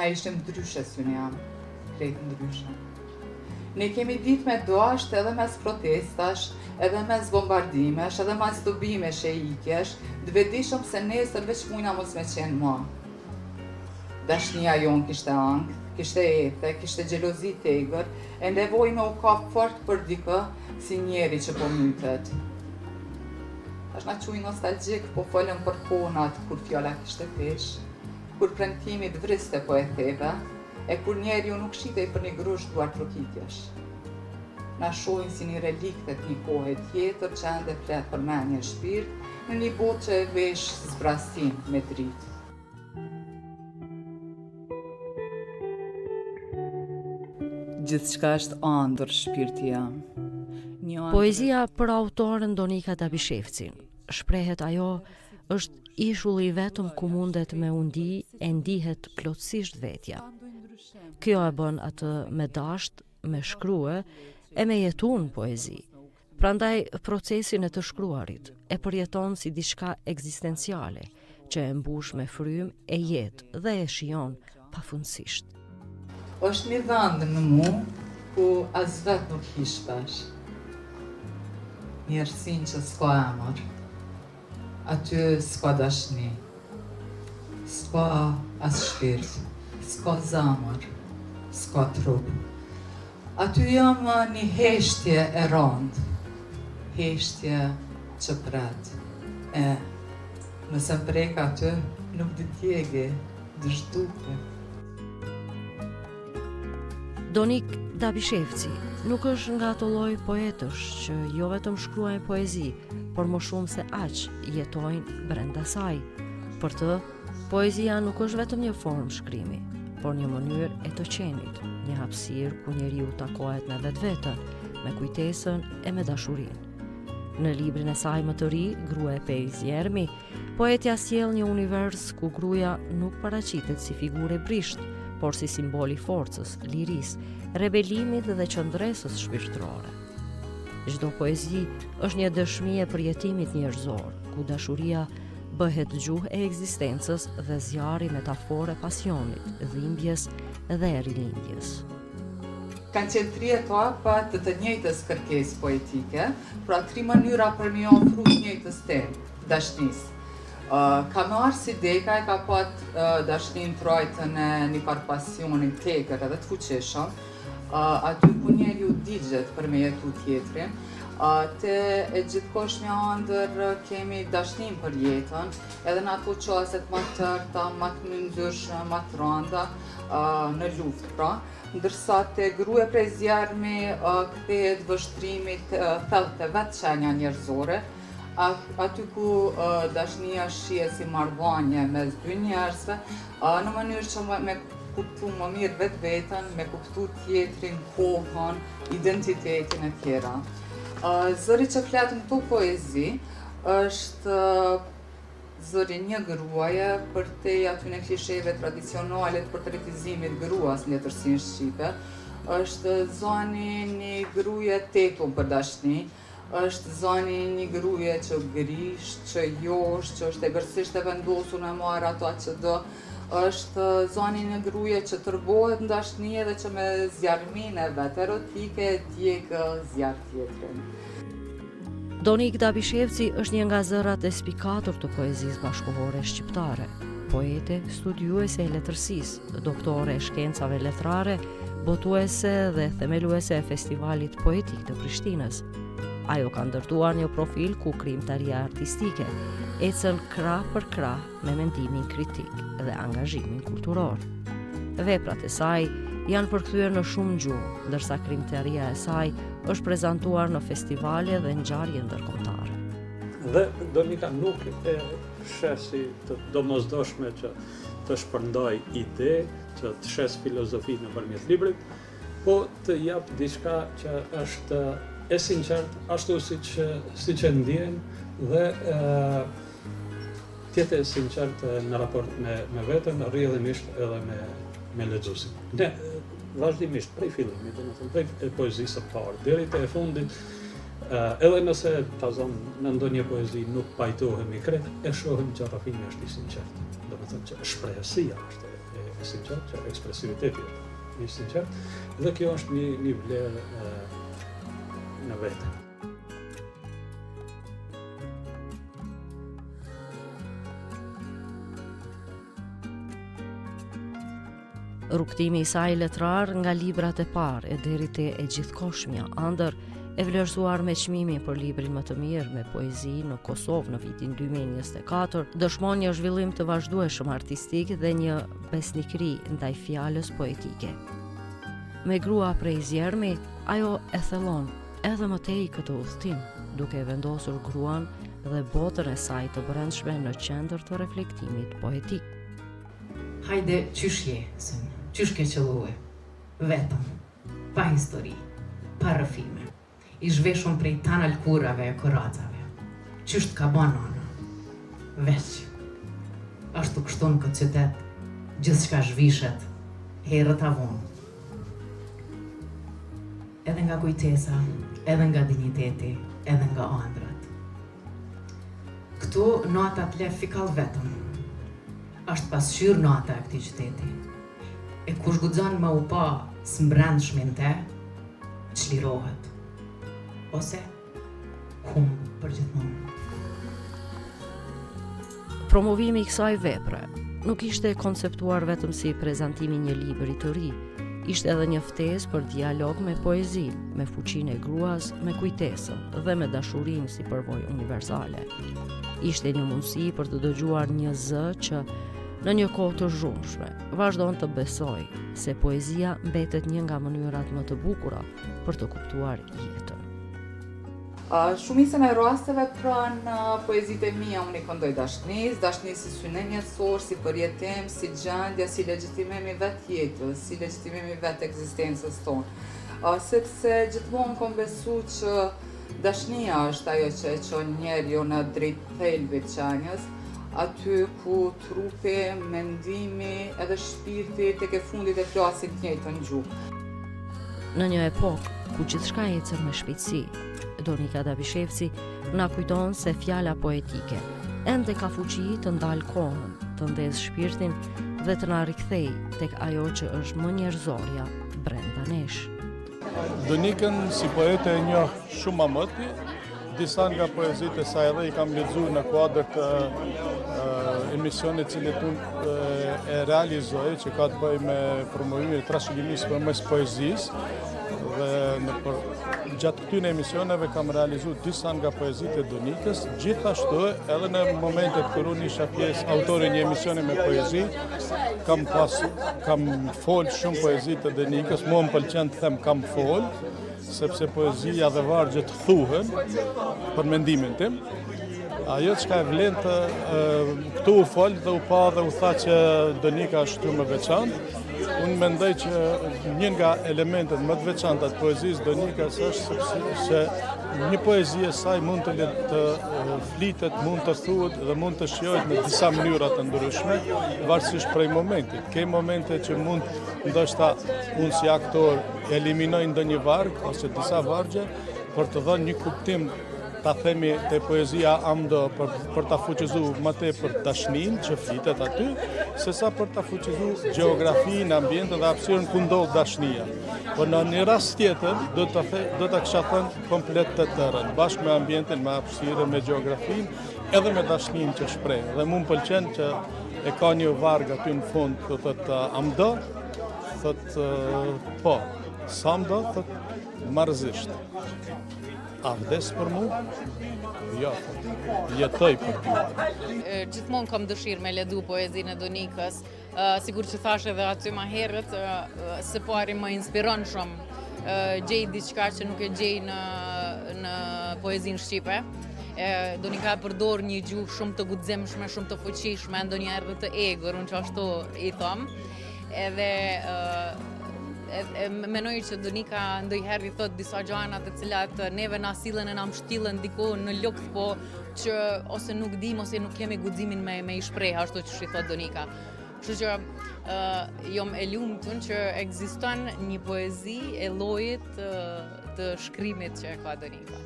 Na ishim ndryshe sy në jam, krejt ndryshe. Ne kemi ditë me dasht edhe mes protestash, edhe mes bombardimesh, edhe mes dobimesh e ikjesh, të vetishëm se nesër veç mujna mos me qenë ma. Dashnia jonë kishte angth, kishte ete, kishte gjelozi tegër, e nevoj me u kap fort për dikë si njeri që po mytet. Tash na quj nostalgjik, po folëm për konat kur fjala kishte pesh, kur premtimit vriste po e theve, e kur njeri ju nuk shitej për një grush duar trokitjesh. Na shohin si një reliktet një kohë tjetër që ende flet për menje shpirt, në një botë që e vesh zbrasim me dritë. Gjithçka është ëndër shpirti jam. Poezia për autorën Donika Dabishevcin. Shprehet ajo është ishulli i vetëm ku mundet me u ndi e ndihet plotësisht vetja. Kjo e bën atë me dasht, me shkrue e me jetun poezi. Prandaj procesin e të shkruarit e përjeton si diçka ekzistenciale, që e mbush me frym e jetë dhe e shijon pafundësisht. Është një vend në mu ku as vet nuk hish pesh. Njerësin që s'ka emër, aty s'ka dashni, s'ka as shpirt, s'ka zamër, s'ka trup. Aty jam një heshtje e rëndë, heshtje që pret. Nëse prek aty, nuk di tjegi, dështuke. Donik Dabishevci nuk është nga ato lloj poetësh që jo vetëm shkruajnë poezi, por më shumë se aq jetojnë brenda saj. Për të, poezia nuk është vetëm një formë shkrimi, por një mënyrë e të qenit, një hapësirë ku njeriu takohet me vetveten, me kujtesën e me dashurinë. Në librin e saj më të ri, Grua e Periz Jermi, poetja sjell një univers ku gruaja nuk paraqitet si figurë e brisht, por si simboli forcës, liris, rebelimit dhe qëndresës shpirtërore. Çdo poezi është një dëshmi e përjetimit njerëzor, ku dashuria bëhet gjuhë e ekzistencës dhe zjarri metafore pasionit, dhimbjes dhe rilindjes. Kanë qenë 3 etapa të njëjtës kërkesë poetike, pra 3 mënyra për me ofru të njëjtës temë, dashnisë. Ka marrë si deka e ka pat dashnin trojtën e një par pasionin tegër edhe të fuqishëm, aty ku njeri u digjet për me jetu tjetrin, te e gjithkoshme ëndër kemi dashnin për jetën, edhe në ato qaset ma tërta, ma të mëndyrshme, ma të rënda, në luftë, pra. Ndërsa te Grua e Periz Jermi kthehet vështrimit thellë të vetë shenja njerëzore, aty ku dashnia shihet si marrëdhënie mes dy njerëzve, në mënyrë që me kuptu më mirë vetveten, me kuptu tjetrin, kohën, identitetin e tjera. Zëri që flet në këto poezi është zëri një gruaje për te aty në klisheve tradicionale të portretizimit gruas në letërsinë shqipe, është zoni një gruaje tetun për dashni, është zoni një gruaje që grish, që josh, që është egërësisht e vendosur me marrë ato që do, është zoni një gruaje që tërbohet në dashni dhe që me zjarmin e vet erotike djegë zjarr tjetrin. Donik Dabishevci është një nga zërat e spikatur të poezisë bashkëkohore shqiptare, poete, studiuese e letërsisë, doktore e shkencave letrare, botuese dhe themeluese e festivalit poetik të Prishtinës. Ajo ka ndërtuar një profil ku krijimtaria artistike ecën krah për krah me mendimin kritik dhe angazhimin kulturor. Veprat e saj janë përkthyer në shumë gjuhë, ndërsa krijimtaria e saj është prezantuar në festivale dhe ngjarje ndërkombëtare. Dhe Donika nuk e shesi të domosdoshme që të shpërndoj ide, që të shes filozofi nëpërmjet librit, po të jap diçka që është e sinqert, ashtu si që ndjen dhe tjetë e sinqert në raport me veten, rrjedhimisht edhe me lexuesin. Ne vazhdimisht prej fillimit, domethënë prej poezisë së parë deri te e fundit, edhe nëse në ndonjë poezi nuk pajtohemi krejt, e shohim që rrafimi është i sinqert. Domethënë që shprehësia është sinqert, që ekspresiviteti i sinqert, dhe kjo është një vlerë në vete. Rrugtimi i saj letrar nga librat e parë e deri te e gjithkoshmja ëndër e vlerësuar me çmimin për librin më të mirë me poezi në Kosovë në vitin 2024, dëshmon një zhvillim të vazhdueshëm artistik dhe një besnikëri ndaj fjalës poetike. Me grua prej Zjermi, ajo e thellon edhe më tej këtë udhtim, duke vendosur gruan dhe botën e saj të brendshme në qendër të reflektimit poetik. Hajde, qysh je, sën, qysh ke qëllue, vetëm, pa histori, pa rëfime, i zhveshun prej tan alkurave e koracave, qysh t'ka ba nana, veç, ashtu kështu në këtë qytet, gjithçka zhvishet, herët avon. Edhe nga kujtesa, edhe nga digniteti, edhe nga ëndrat. Këtu natat le fikall vetëm, është pasqyrë nata e këtij qyteti. E kush guxon më u pa s'mbrendshmin te, çlirohet. Ose humb përgjithmonë. Promovimi i kësaj vepre nuk ishte konceptuar vetëm si prezantimi një libri të ri, ishte edhe një ftesë për dialog me poezi, me fuqinë e gruas, me kujtesën dhe me dashurinë si përvojë universale. Ishte një mundësi për të dëgjuar një zë që në një kohë të zhurmshme vazhdon të besoj se poezia mbetet një nga mënyrat më të bukura për të kuptuar jetën. Shumicën e rasteve pranë poezitë e mia unë i këndoj dashnisë si synim jetësor, si përjetim, si gjendje, si legjitimim i vetë jetës, si legjitimim i vetë ekzistencës tonë. Sepse gjithmonë kam besu që dashnia është ajo që e çon njeriu në drejt thelbit të qenies, aty ku trupi, mendimi edhe shpirti tek e fundit e flasin të njëjtën gjuhë. Në një epokë ku gjithçka ecën me shpejtësi, Donika Dabishevci na kujton se fjala poetike ende ka fuqi të ndalë kohën, të ndezë shpirtin dhe të na rikthej tek ajo që është më njerëzorja brenda nesh. Donikën si poete e njoh shumë më mëti, disa nga poezitë e saj edhe i kam lexuar në kuadër të emisionit që e realizoj, që ka të bëjë me promovimin e trashëgimisë përmes poezisë, dhe gjatë këtyre emisioneve kam realizuar disa nga poezitë e Donikës, gjithashtu edhe në momentet kur unë isha pjesë autori një emisioni me poezi, kam fol shumë poezitë e Donikës, mua më pëlqen të them kam fol, sepse poezia dhe vargjet thuhen për mendimin tim. Ajo që ka e vlen të këtu u fol dhe u pa dhe u tha që Donika është shumë e veçantë. Unë mendoj që një nga elementet më të veçanta të poezisë Donikës është se një poezi e saj mund të flitet, mund të thuhet dhe mund të shijohet në disa mënyra të ndryshme, varësisht prej momentit. Ke momente që mund ndoshta unë si aktor eliminoj ndonjë varg ose disa vargje për të dhënë një kuptim, ta themi te poezia amdo për ta fuqizuar më tepër dashnin që flitet aty, sesa për ta fuqizuar gjeografinë, ambientin dhe hapësirën ku ndodh dashnia. Por në një rast tjetër do ta kisha thënë komplet të tërën, bashkë me ambientin, me hapësirën, me gjeografinë, edhe me dashnin që shpreh. Dhe mua më pëlqen që e ka një varg aty në fund, thotë amdo, thotë po, samdo, thotë marrëzisht. A vdes për mu? Jo, jetoj për ty. Gjithmonë kam dëshirë me ledu poezinë e Donikës, sigur që thash edhe aty më herët, së pari më inspiron shumë, gjej diçka që nuk e gjej në poezinë shqipe. Donika përdor një gjuhë shumë të guximshme, shumë të fuqishme, ndonjëherë edhe të egër, unë që ashtu i thom. Edhe menoj që Donika ndonjëherë i thot disa gjëra të cilat neve na sillen e na mbështillen diku në lukth, po që ose nuk dim ose nuk kemi guximin me i shpreh ashtu që i thot Donika. Kështu që jom e lumtur që ekziston një poezi e llojit të shkrimit që ka Donika.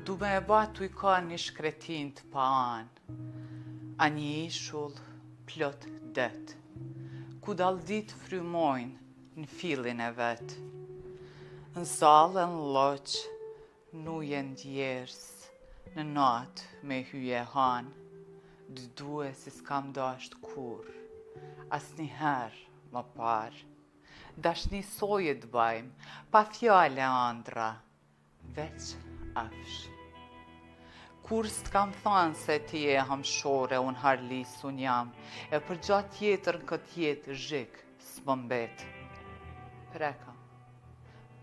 Du me e batu i ka një shkretin të paan, a një ishull plot det, ku daldit frymojnë në fillin e vetë. Në zalën loq, nujen djerës, në natë me hyje hanë, due si s'kam dasht kur, as njëherë më parë. Dashni soje të bajmë, pa fjale andra, veç afsh. Kur s'kam thanë se ti e hamshore, unë harlis unë jam, e për gjatë jetër në këtë jetë zhik s'më mbet. Prekam,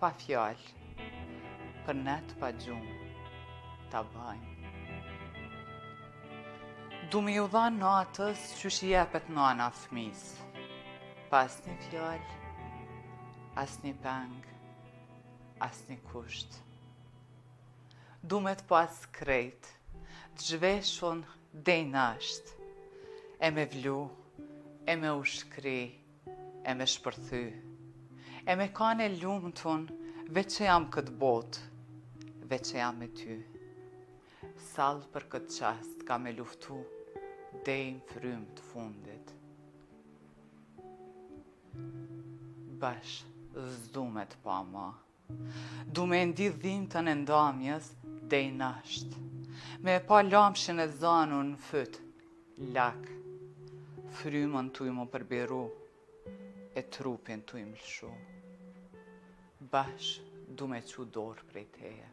pa fjallë, për net pa gjumë, ta bajmë. Du me ju dha natës që shi jepet nana fëmis, pas një fjallë, as një peng, as një kusht. Du me të pas krejt, të zhveshun dej nasht, e me vlu, e me ushkri, e me shpërthy, e me kane lumë ton, veç që jam këtë botë, veç që jam me ty. Salë për këtë qast ka me luftu, dej në frym të fundit. Bash, zdu me të pa ma. Du me ndidh dhimtën e ndamjes dej nasht. Me e pa lamshin e zanun në fyt, lak. Frymën tu i më përbiru, e trupin tu i më lëshu. Bash, du me qu dorë prej teje.